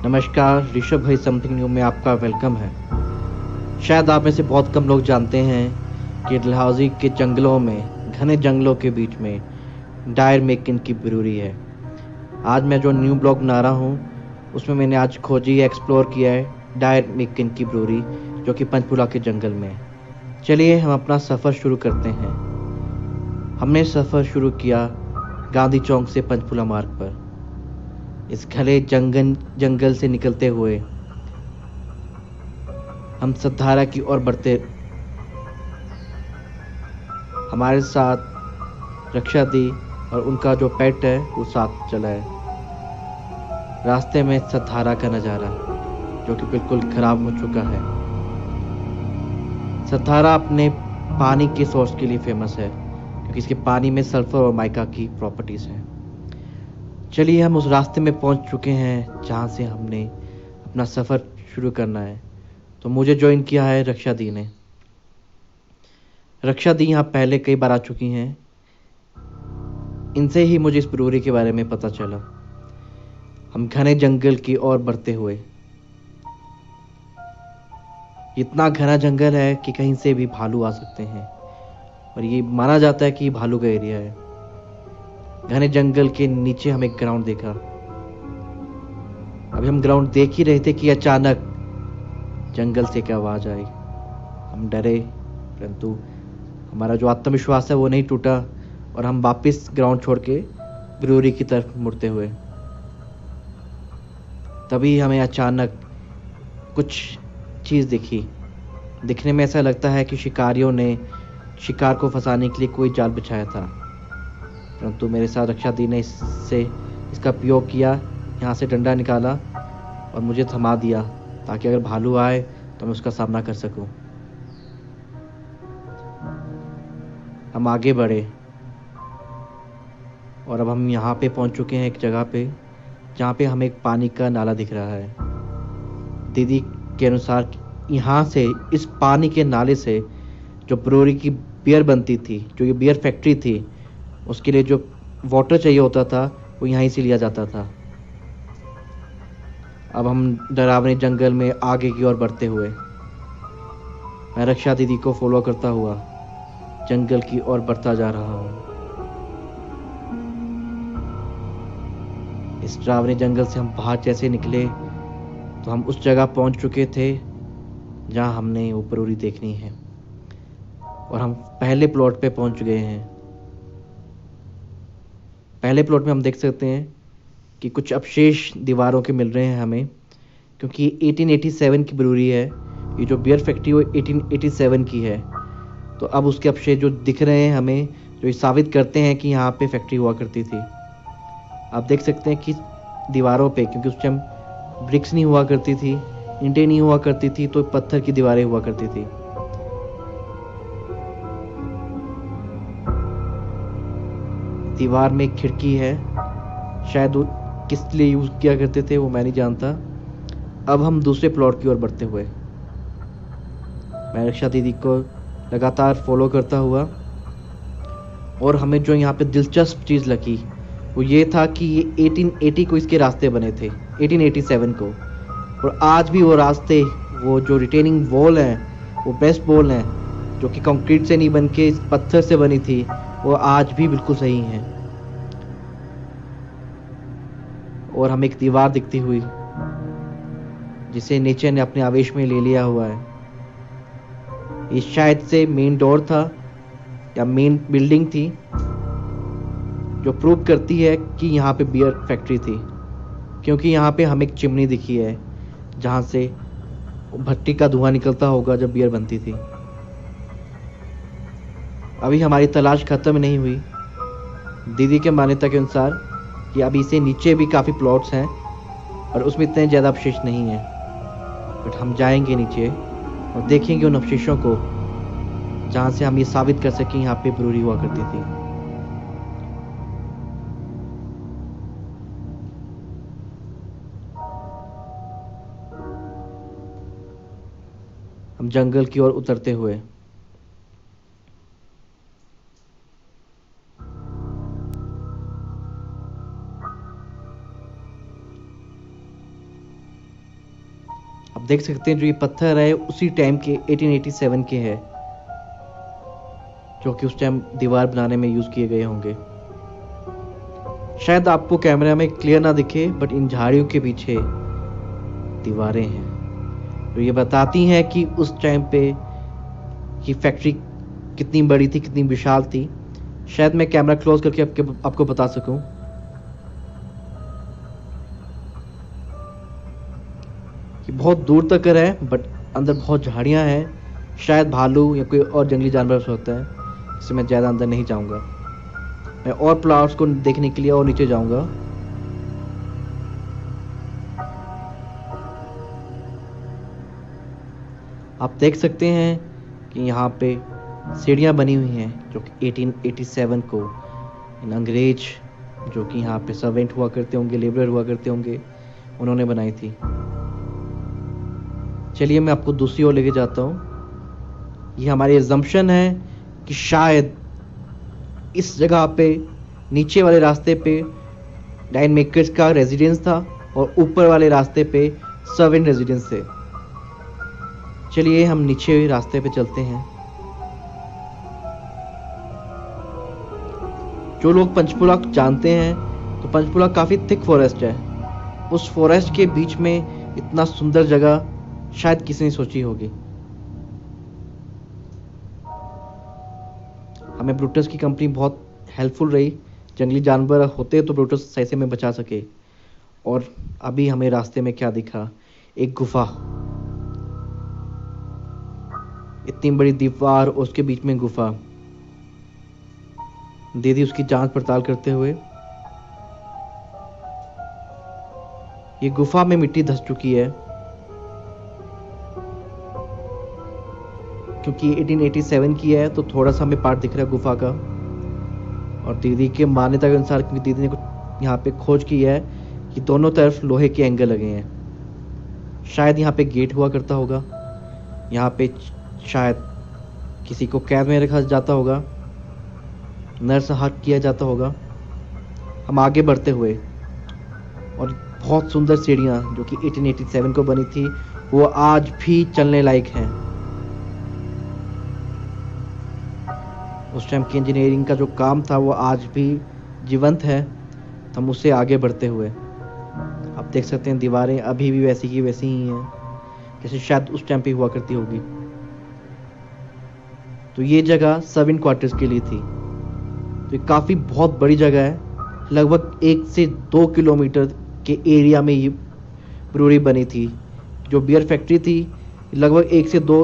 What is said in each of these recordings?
नमस्कार, ऋषभ भाई something new में आपका वेलकम है। शायद आप में से बहुत कम लोग जानते हैं कि डलहौजी के जंगलों में, घने जंगलों के बीच में डायर मेकिन की ब्रूअरी है। आज मैं जो न्यू ब्लॉग बना रहा हूँ, उसमें मैंने आज खोजी एक्सप्लोर किया है डायर मेकिन की ब्रूअरी, जो कि पंचकुला के जंगल में है। चलिए हम अपना सफ़र शुरू करते हैं। हमने सफ़र शुरू किया गांधी चौक से पंचकुला मार्ग पर। इस घने जंगल से निकलते हुए हम सतधारा की ओर बढ़ते। हमारे साथ रक्षा दी और उनका जो पेट है वो साथ चला है। रास्ते में सतधारा का नज़ारा जो कि बिल्कुल खराब हो चुका है। सतधारा अपने पानी के सोर्स के लिए फेमस है, क्योंकि इसके पानी में सल्फर और माइका की प्रॉपर्टीज हैं। चलिए हम उस रास्ते में पहुंच चुके हैं जहां से हमने अपना सफ़र शुरू करना है। तो मुझे ज्वाइन किया है रक्षा दी ने। रक्षा दी यहाँ पहले कई बार आ चुकी हैं। इनसे ही मुझे इस ब्रूअरी के बारे में पता चला। हम घने जंगल की ओर बढ़ते हुए। इतना घना जंगल है कि कहीं से भी भालू आ सकते हैं, और ये माना जाता है कि भालू का एरिया है। घने जंगल के नीचे हम एक ग्राउंड देखा। अभी हम ग्राउंड देख ही रहे थे कि अचानक जंगल से एक आवाज आई। हम डरे, परंतु हमारा जो आत्मविश्वास है वो नहीं टूटा, और हम वापस ग्राउंड छोड़ के ब्रूअरी की तरफ मुड़ते हुए। तभी हमें अचानक कुछ चीज़ दिखी। दिखने में ऐसा लगता है कि शिकारियों ने शिकार को फंसाने के लिए कोई जाल बिछाया था, परंतु मेरे साथ रक्षा दी ने इसका उपयोग किया। यहाँ से डंडा निकाला और मुझे थमा दिया, ताकि अगर भालू आए तो मैं उसका सामना कर सकूं। हम आगे बढ़े और अब हम यहाँ पे पहुँच चुके हैं एक जगह पे, जहाँ पे हमें एक पानी का नाला दिख रहा है। दीदी के अनुसार यहाँ से, इस पानी के नाले से जो ब्रूअरी की बियर बनती थी, जो ये बियर फैक्ट्री थी, उसके लिए जो वाटर चाहिए होता था वो यहीं से लिया जाता था। अब हम डरावने जंगल में आगे की ओर बढ़ते हुए, मैं रक्षा दीदी को फॉलो करता हुआ जंगल की ओर बढ़ता जा रहा हूँ। इस डरावने जंगल से हम बाहर जैसे निकले तो हम उस जगह पहुंच चुके थे जहां हमने वो ब्रूअरी देखनी है, और हम पहले प्लॉट पे पहुंच गए हैं। पहले प्लॉट में हम देख सकते हैं कि कुछ अवशेष दीवारों के मिल रहे हैं हमें, क्योंकि 1887 की ब्रूअरी है। ये जो बियर फैक्ट्री वो 1887 की है। तो अब उसके अवशेष जो दिख रहे हैं हमें, जो ये साबित करते हैं कि यहाँ पे फैक्ट्री हुआ करती थी। आप देख सकते हैं कि दीवारों पे, क्योंकि उस टाइम ब्रिक्स नहीं हुआ करती थी, ईंटें नहीं हुआ करती थी, तो पत्थर की दीवारें हुआ करती थी। दीवार में एक खिड़की है, शायद वो किस लिए यूज किया करते थे वो मैं नहीं जानता। अब हम दूसरे प्लॉट की ओर बढ़ते हुए, मैं रक्षा दीदी को लगातार फॉलो करता हुआ, और हमें जो यहाँ पे दिलचस्प चीज़ लगी वो ये था कि ये 1880 को इसके रास्ते बने थे, 1887 को। और आज भी वो रास्ते, वो जो रिटेनिंग वॉल है, वो बेस्ट वॉल है, जो कि कंक्रीट से नहीं बन के इस पत्थर से बनी थी, वो आज भी बिल्कुल सही है। और हमें एक दीवार दिखती हुई, जिसे नेचर ने अपने आवेश में ले लिया हुआ है। ये शायद से मेन डोर था या मेन बिल्डिंग थी, जो प्रूव करती है कि यहाँ पे बियर फैक्ट्री थी, क्योंकि यहाँ पे हमें एक चिमनी दिखी है जहाँ से भट्टी का धुआं निकलता होगा जब बियर बनती थी। अभी हमारी तलाश खत्म नहीं हुई। दीदी के मान्यता के अनुसार कि अभी से नीचे भी काफ़ी प्लॉट्स हैं, और उसमें इतने ज़्यादा अवशेष नहीं हैं। बट हम जाएंगे नीचे और देखेंगे उन अवशेषों को, जहाँ से हम ये साबित कर सकें यहाँ पे ब्रूअरी हुआ करती थी। हम जंगल की ओर उतरते हुए, आप देख सकते हैं जो ये पत्थर है उसी टाइम के 1887 के है, जो कि उस टाइम दीवार बनाने में यूज किए गए होंगे। शायद आपको कैमरा में क्लियर ना दिखे, बट इन झाड़ियों के पीछे दीवारें हैं जो ये बताती हैं कि उस टाइम पे ये फैक्ट्री कितनी बड़ी थी, कितनी विशाल थी। शायद मैं कैमरा क्लोज करके आपको बता सकूं। ये बहुत दूर तक है, बट अंदर बहुत झाड़ियां हैं। शायद भालू या कोई और जंगली जानवर हो सकता है, इससे मैं ज़्यादा अंदर नहीं जाऊंगा। मैं और प्लॉट्स को देखने के लिए और नीचे जाऊंगा। आप देख सकते हैं कि यहाँ पे सीढ़ियाँ बनी हुई हैं जो कि 1887 को इन अंग्रेज जो कि यहाँ पे सर्वेंट हुआ करते होंगे, लेबर हुआ करते होंगे, उन्होंने बनाई थी। चलिए मैं आपको दूसरी ओर लेके जाता हूँ। ये हमारी अजम्पशन है कि शायद इस जगह पे नीचे वाले रास्ते पे डाइन मेकर्स का रेजिडेंस था और ऊपर वाले रास्ते पे सर्वेंट रेजिडेंस थे। चलिए हम नीचे रास्ते पे चलते हैं। जो लोग पंचकुला जानते हैं तो पंचकुला काफ़ी थिक फॉरेस्ट है। उस फॉरेस्ट के बीच में इतना सुंदर जगह शायद किसी ने सोची होगी। हमें ब्रूटस की कंपनी बहुत हेल्पफुल रही। जंगली जानवर होते तो ब्रूटस सही से में बचा सके। और अभी हमें रास्ते में क्या दिखा, एक गुफा, इतनी बड़ी दीवार और उसके बीच में गुफा। दीदी उसकी जांच पड़ताल करते हुए, ये गुफा में मिट्टी धंस चुकी है क्योंकि 1887 की है, तो थोड़ा सा हमें पार्ट दिख रहा है गुफा का। और दीदी के मान्यता के अनुसार, क्योंकि दीदी ने कुछ यहाँ पे खोज की है कि दोनों तरफ लोहे के एंगल लगे हैं, शायद यहाँ पे गेट हुआ करता होगा। यहाँ पे शायद किसी को कैद में रखा जाता होगा, नरसंहार किया जाता होगा। हम आगे बढ़ते हुए, और बहुत सुंदर सीढ़ियाँ जो कि 1887 को बनी थी वो आज भी चलने लायक हैं। उस टाइम की इंजीनियरिंग का जो काम था वो आज भी जीवंत है। हम उससे आगे बढ़ते हुए, आप देख सकते हैं दीवारें अभी भी वैसी की वैसी ही हैं जैसे शायद उस टाइम पे हुआ करती होगी। तो ये जगह सर्वेंट क्वार्टर्स के लिए थी। तो ये काफ़ी बहुत बड़ी जगह है। लगभग 1 से 2 किलोमीटर के एरिया में ये ब्रूअरी बनी थी। जो बियर फैक्ट्री थी लगभग 1 से 2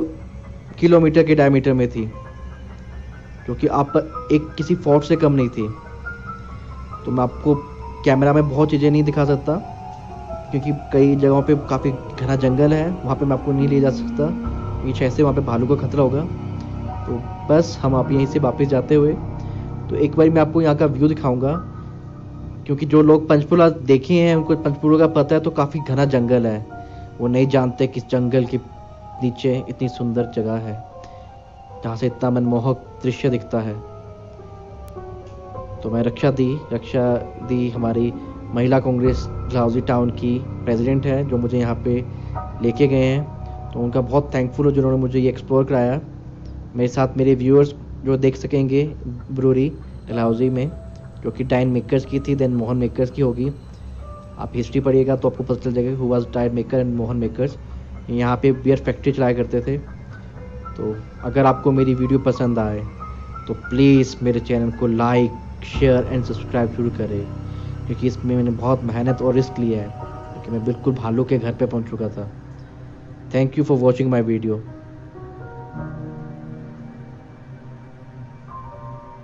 किलोमीटर के डायमीटर में थी, जो कि आप एक किसी फोर्ट से कम नहीं थी। तो मैं आपको कैमरा में बहुत चीज़ें नहीं दिखा सकता क्योंकि कई जगहों पे काफ़ी घना जंगल है, वहाँ पे मैं आपको नहीं ले जा सकता पीछे, ऐसे वहाँ पे भालू का खतरा होगा। तो बस हम आप यहीं से वापस जाते हुए, तो एक बार मैं आपको यहाँ का व्यू दिखाऊंगा क्योंकि जो लोग पंचकुला देखे हैं उनको पंचकुला का पता है। तो काफ़ी घना जंगल है, वो नहीं जानते कि जंगल के नीचे इतनी सुंदर जगह है जहाँ से इतना मनमोहक दृश्य दिखता है। तो मैं रक्षा दी हमारी महिला कांग्रेस डलहौजी टाउन की प्रेसिडेंट है, जो मुझे यहाँ पे लेके गए हैं। तो उनका बहुत थैंकफुल हूँ जिन्होंने मुझे ये एक्सप्लोर कराया। मेरे साथ मेरे व्यूअर्स जो देख सकेंगे ब्रूअरी डलहौजी में, जो कि डाइन मेकर्स की थी, देन मोहन मेकर्स की होगी। आप हिस्ट्री पढ़िएगा तो आपको पता चल जाएगा who was dine maker and Mohan makers. यहाँ पे बियर फैक्ट्री चलाया करते थे। तो अगर आपको मेरी वीडियो पसंद आए तो प्लीज़ मेरे चैनल को लाइक, शेयर एंड सब्सक्राइब जरूर करें, क्योंकि इसमें मैंने बहुत मेहनत और रिस्क लिया है, क्योंकि मैं बिल्कुल भालू के घर पे पहुंच चुका था। Thank you for watching my video.